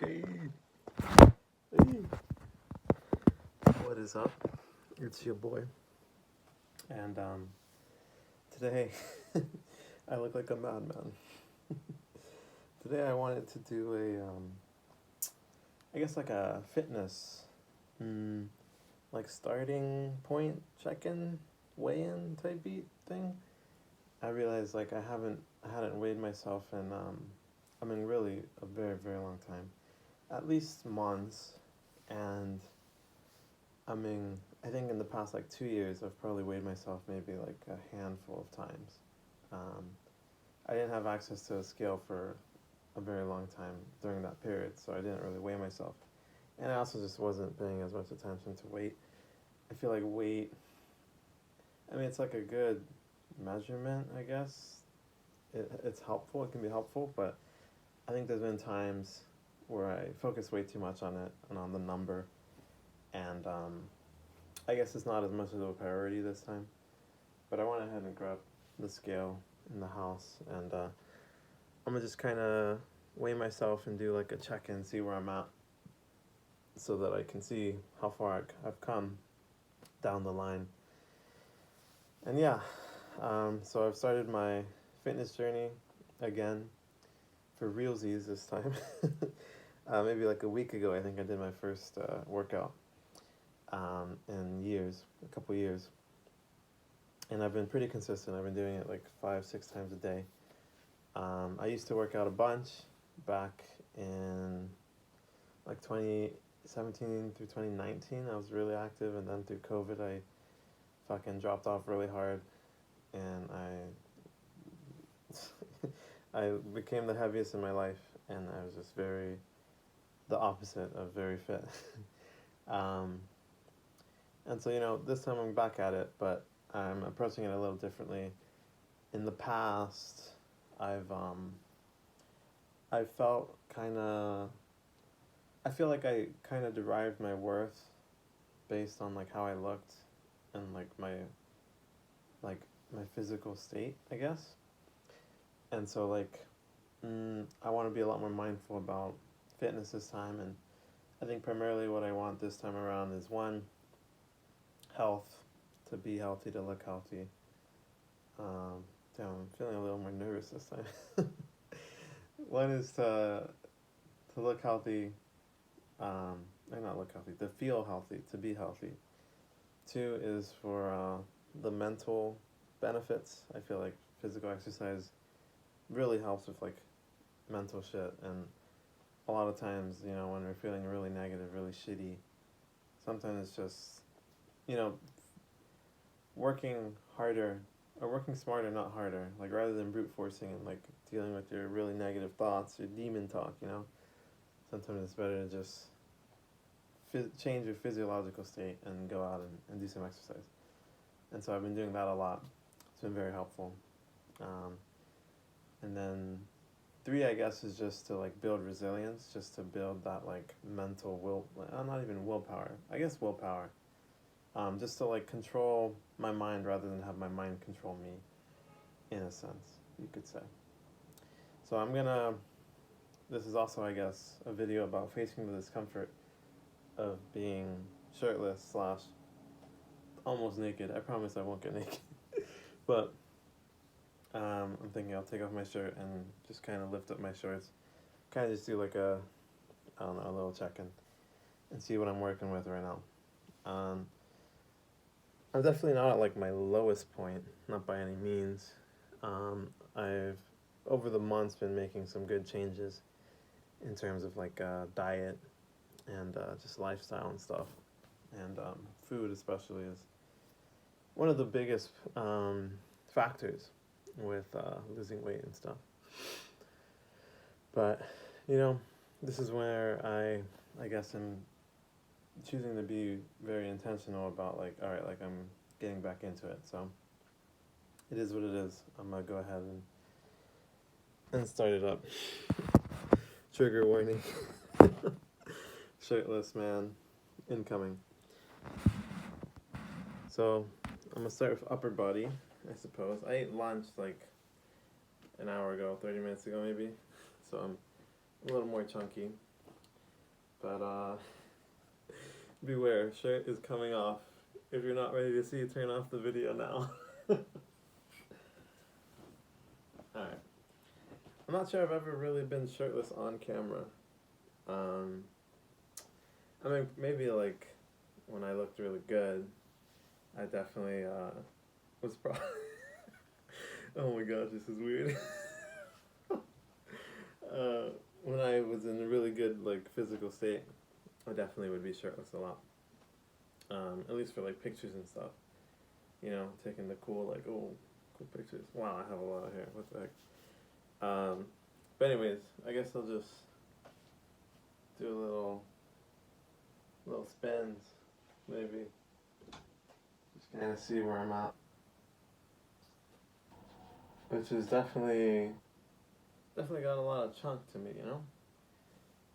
Okay. Hey. What is up? It's your boy. And today I look like a madman. Today I wanted to do I guess like a fitness, like starting point check-in, weigh-in type beat thing. I realized like I hadn't weighed myself in really a very, very long time. At least months. And I think in the past like 2 years I've probably weighed myself maybe like a handful of times. Um, I didn't have access to a scale for a very long time during that period, so I didn't really weigh myself. And I also just wasn't paying as much attention to weight. I feel like weight, it's like a good measurement, I guess. It's helpful, it can be helpful, but I think there's been times where I focus way too much on it and on the number, and I guess it's not as much of a priority this time. But I went ahead and grabbed the scale in the house, and I'm gonna just kind of weigh myself and do like a check-in, see where I'm at, so that I can see how far I've come down the line. And yeah, so I've started my fitness journey again for realsies this time. Maybe like a week ago, I think I did my first workout in a couple years. And I've been pretty consistent. I've been doing it like 5-6 times a day. I used to work out a bunch back in like 2017 through 2019. I was really active, and then through COVID, I fucking dropped off really hard, and I became the heaviest in my life, and I was just the opposite of very fit. And so, this time I'm back at it, but I'm approaching it a little differently. In the past, I feel like I kind of derived my worth based on like how I looked and like my physical state, I guess. And so like, I want to be a lot more mindful about fitness this time, and I think primarily what I want this time around is one, health, to be healthy, to look healthy. I'm feeling a little more nervous this time. One is to look healthy, not look healthy, to feel healthy, to be healthy. Two is for the mental benefits. I feel like physical exercise really helps with like mental shit, and a lot of times, when we're feeling really negative, really shitty, sometimes it's just, working harder, or working smarter, not harder, like rather than brute forcing and like dealing with your really negative thoughts, your demon talk, sometimes it's better to just change your physiological state and go out and do some exercise. And so I've been doing that a lot. It's been very helpful. And then 3, I guess, is just to like build resilience, just to build that like mental not even willpower, I guess willpower. Just to like control my mind rather than have my mind control me, in a sense, you could say. So this is also, I guess, a video about facing the discomfort of being shirtless / almost naked. I promise I won't get naked. But I'm thinking I'll take off my shirt and just kind of lift up my shorts. Kind of just do like a little check-in and see what I'm working with right now. I'm definitely not at like my lowest point, not by any means. I've over the months been making some good changes in terms of like diet and just lifestyle and stuff, and food especially is one of the biggest factors with losing weight and stuff. But this is where I guess I'm choosing to be very intentional about like, all right, like I'm getting back into it. So it is what it is. I'm gonna go ahead and start it up. Trigger warning. Shirtless man incoming. So I'm gonna start with upper body, I suppose. I ate lunch like an hour ago, 30 minutes ago maybe. So I'm a little more chunky. But beware, shirt is coming off. If you're not ready to see, turn off the video now. Alright. I'm not sure I've ever really been shirtless on camera. I mean, maybe like when I looked really good, I definitely was probably. Oh my gosh, this is weird. When I was in a really good like physical state, I definitely would be shirtless a lot. At least for like pictures and stuff. You know, taking the cool like cool pictures. Wow, I have a lot of hair. What the heck? But anyways, I guess I'll just do a little spins, maybe. Just kind of see where I'm at. Which is definitely got a lot of chunk to me, you know?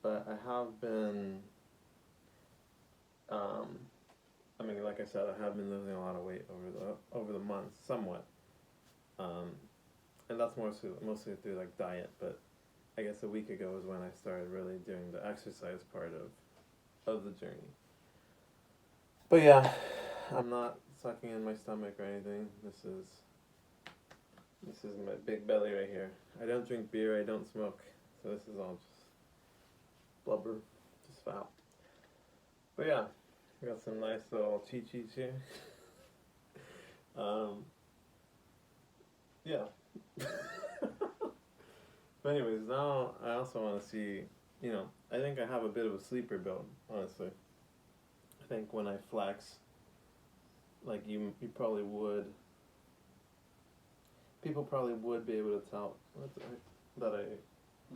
But I have been, I mean, like I said, I have been losing a lot of weight over the months, somewhat. And that's mostly through like diet, but I guess a week ago is when I started really doing the exercise part of the journey. But yeah, I'm not sucking in my stomach or anything. This is my big belly right here. I don't drink beer, I don't smoke, so this is all just blubber, just fat. But yeah, we got some nice little cheat sheets here. Yeah. But anyways, now I also want to see, you know, I think I have a bit of a sleeper build, honestly. I think when I flex, like you probably would, people probably would be able to tell that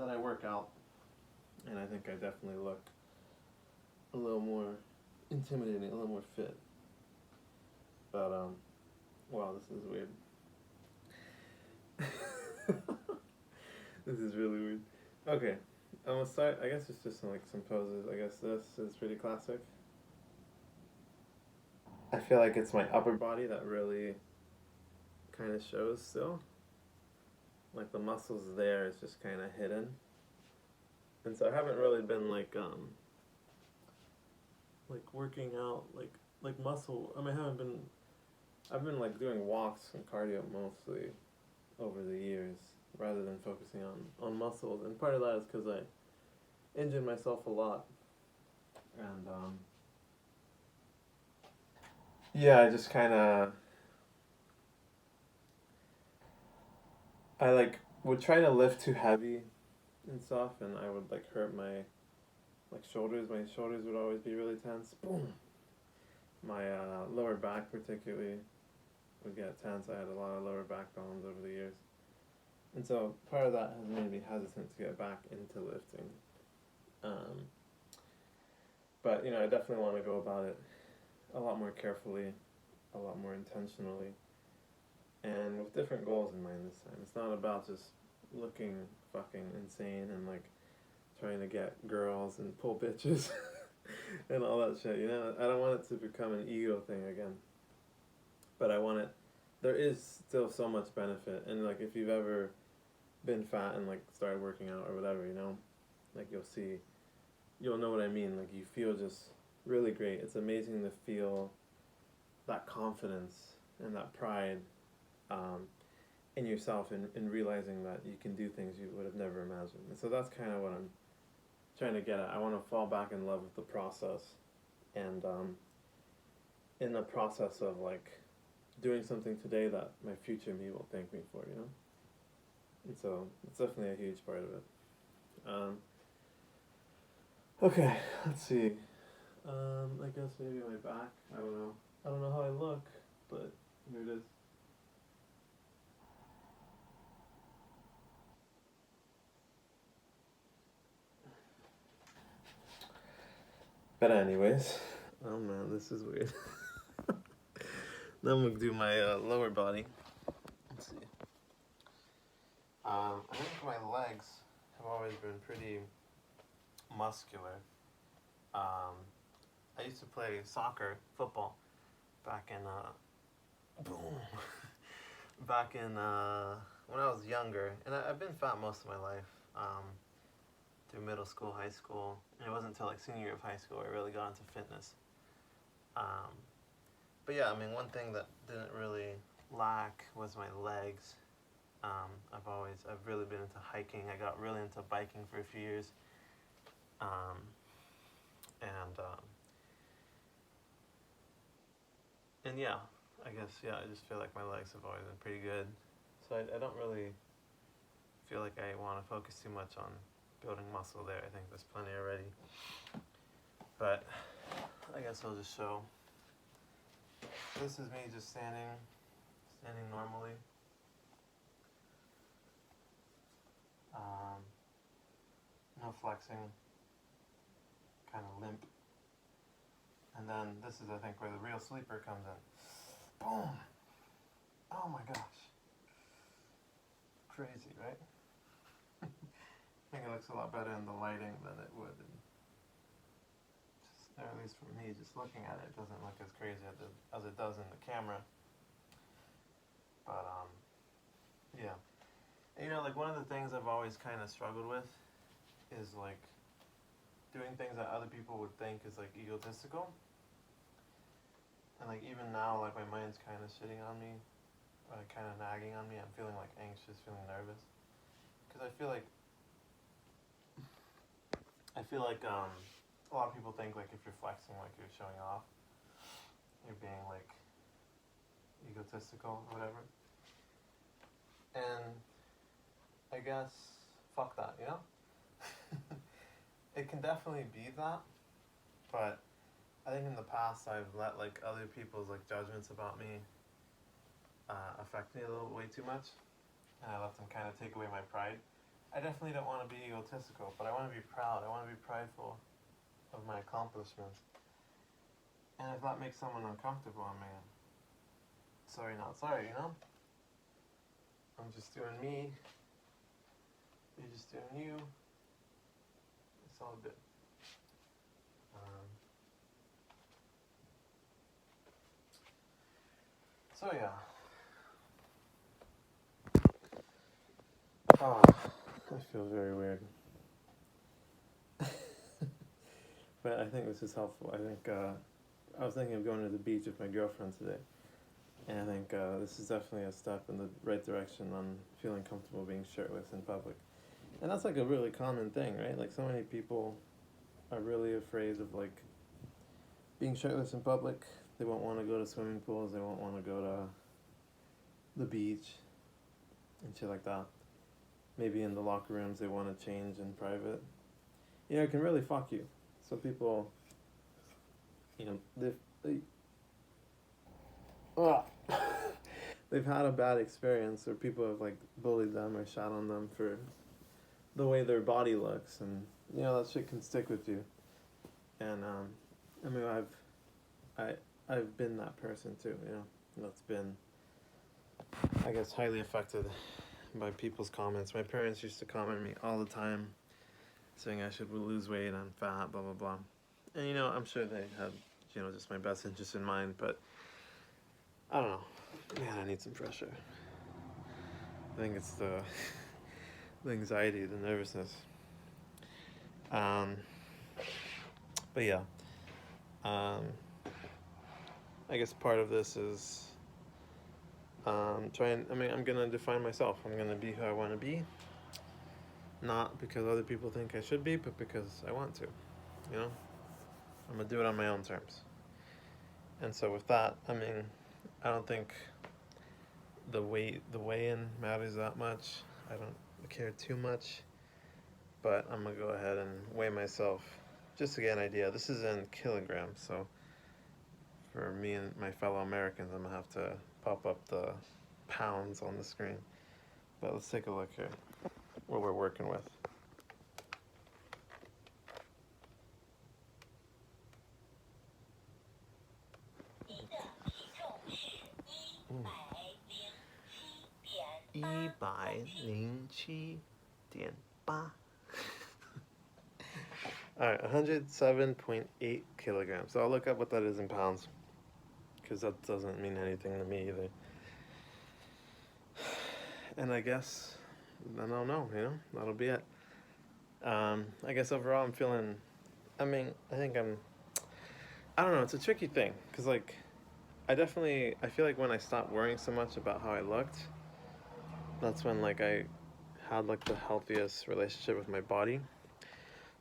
I work out, and I think I definitely look a little more intimidating, a little more fit. But wow, this is weird. This is really weird. Okay, I'm gonna start. I guess it's just like some poses. I guess this is pretty classic. I feel like it's my upper body that really kind of shows still. Like the muscles there is just kind of hidden. And so I haven't really been like working out like muscle. I mean, I've been like doing walks and cardio mostly over the years rather than focusing on muscles. And part of that is because I injured myself a lot. And yeah, I just kind of, I like would try to lift too heavy and stuff, and I would like hurt my like shoulders. My shoulders would always be really tense. Boom. My lower back particularly would get tense. I had a lot of lower back problems over the years. And so part of that has made me hesitant to get back into lifting. But you know, I definitely want to go about it a lot more carefully, a lot more intentionally, and with different goals in mind this time. It's not about just looking fucking insane and like trying to get girls and pull bitches and all that shit, you know? I don't want it to become an ego thing again. But I want it, there is still so much benefit, and like if you've ever been fat and like started working out or whatever, you know, like you'll know what I mean. Like you feel just really great. It's amazing to feel that confidence and that pride in yourself, and realizing that you can do things you would have never imagined. And so that's kind of what I'm trying to get at. I want to fall back in love with the process, and in the process of like doing something today that my future me will thank me for, you know? And so it's definitely a huge part of it. Okay, let's see. I guess maybe my back. I don't know. I don't know how I look, but here it is. But anyways, oh man, this is weird. Now I'm gonna do my lower body. Let's see. I think my legs have always been pretty muscular. I used to play soccer, football, back in back in when I was younger, and I've been fat most of my life, through middle school, high school, and it wasn't until like senior year of high school I really got into fitness. Um, but yeah, I mean, one thing that didn't really lack was my legs. I've really been into hiking. I got really into biking for a few years. Um, and, um, and yeah, I guess, yeah, I just feel like my legs have always been pretty good. So I don't really feel like I want to focus too much on building muscle there. I think there's plenty already. But I guess I'll just show. This is me just standing normally. No flexing, kind of limp. And then this is, I think, where the real sleeper comes in. Boom! Oh my gosh. Crazy, right? I think it looks a lot better in the lighting than it would in or at least for me, just looking at it, it doesn't look as crazy as it does in the camera. But, yeah. And, like one of the things I've always kind of struggled with is like doing things that other people would think is like egotistical. And like even now, like my mind's kind of shitting on me, kind of nagging on me. I'm feeling like anxious, feeling nervous. Because I feel like a lot of people think like if you're flexing, like you're showing off, you're being like egotistical or whatever. And I guess fuck that, It can definitely be that, but I think in the past I've let like other people's like judgments about me affect me a little way too much, and I let them kind of take away my pride. I definitely don't want to be egotistical, but I want to be proud. I want to be prideful of my accomplishments. And if that makes someone uncomfortable, I mean, sorry, not sorry, I'm just doing me. You're just doing you. It's all good. So yeah. Oh, I feel very weird. But I think this is helpful. I think I was thinking of going to the beach with my girlfriend today. And I think this is definitely a step in the right direction on feeling comfortable being shirtless in public. And that's like a really common thing, right? Like so many people are really afraid of like being shirtless in public. They won't want to go to swimming pools. They won't want to go to the beach and shit like that. Maybe in the locker rooms they want to change in private. It can really fuck you. So people, they've had a bad experience, or people have like bullied them or shot on them for the way their body looks, and that shit can stick with you. And I mean, I've been that person too. That's been, I guess, highly affected by people's comments. My parents used to comment on me all the time, saying I should lose weight, I'm fat, blah blah blah. And I'm sure they had just my best interest in mind, but I don't know. Man, I need some fresh air. I think it's the anxiety, the nervousness. But yeah. I guess part of this is I'm gonna define myself. I'm gonna be who I want to be. Not because other people think I should be, but because I want to. I'm gonna do it on my own terms. And so with that, I don't think the weigh-in matters that much. I don't care too much, but I'm gonna go ahead and weigh myself just to get an idea. This is in kilograms, so for me and my fellow Americans, I'm gonna have to pop up the pounds on the screen. But let's take a look here, what we're working with. Ooh. 107.8 Alright, 107.8 kilograms. So I'll look up what that is in pounds, because that doesn't mean anything to me either. And I guess, then I'll know, that'll be it. I guess overall I'm feeling. I mean, I think I'm. I don't know. It's a tricky thing because like I feel like when I stopped worrying so much about how I looked, that's when like I had like the healthiest relationship with my body.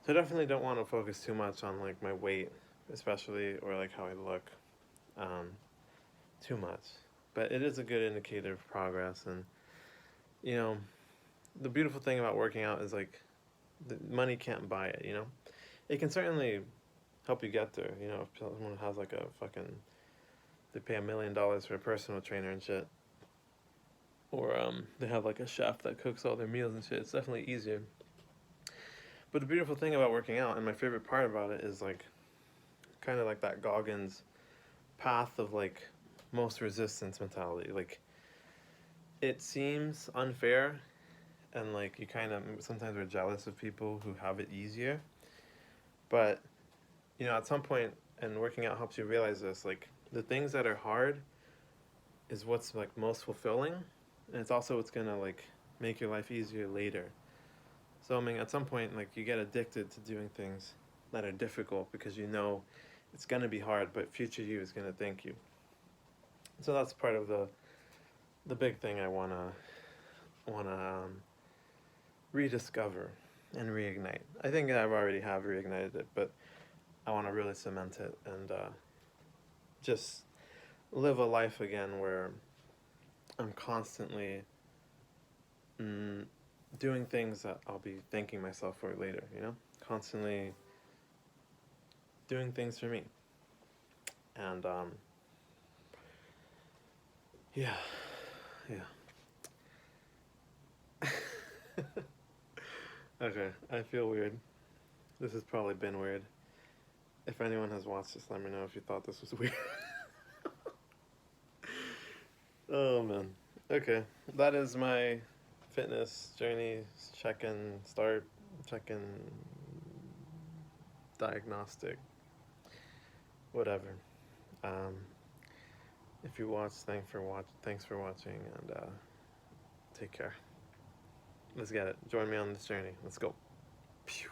So I definitely don't want to focus too much on like my weight, especially or like how I look, um, too much. But it is a good indicator of progress, and you know, the beautiful thing about working out is like the money can't buy it. You know, it can certainly help you get there. You know, if someone has like a fucking they pay $1 million for a personal trainer and shit, or they have like a chef that cooks all their meals and shit. It's definitely easier. But the beautiful thing about working out, and my favorite part about it, is like kind of like that Goggins path of like most resistance mentality. Like it seems unfair, and like you kind of sometimes are jealous of people who have it easier. But you know, at some point, and working out helps you realize this. Like the things that are hard is what's like most fulfilling, and it's also what's gonna like make your life easier later. So I mean, at some point, like you get addicted to doing things that are difficult because you know it's gonna be hard, but future you is gonna thank you. So that's part of the big thing I wanna rediscover and reignite. I think I've already have reignited it, but I want to really cement it and just live a life again where I'm constantly mm, doing things that I'll be thanking myself for later. You know, constantly doing things for me, and yeah, yeah. Okay, I feel weird. This has probably been weird. If anyone has watched this, let me know if you thought this was weird. Oh man. Okay, that is my fitness journey. Check in, diagnostic, whatever. Um, if you watch, thanks for watching, and take care. Let's get it. Join me on this journey. Let's go. Pew.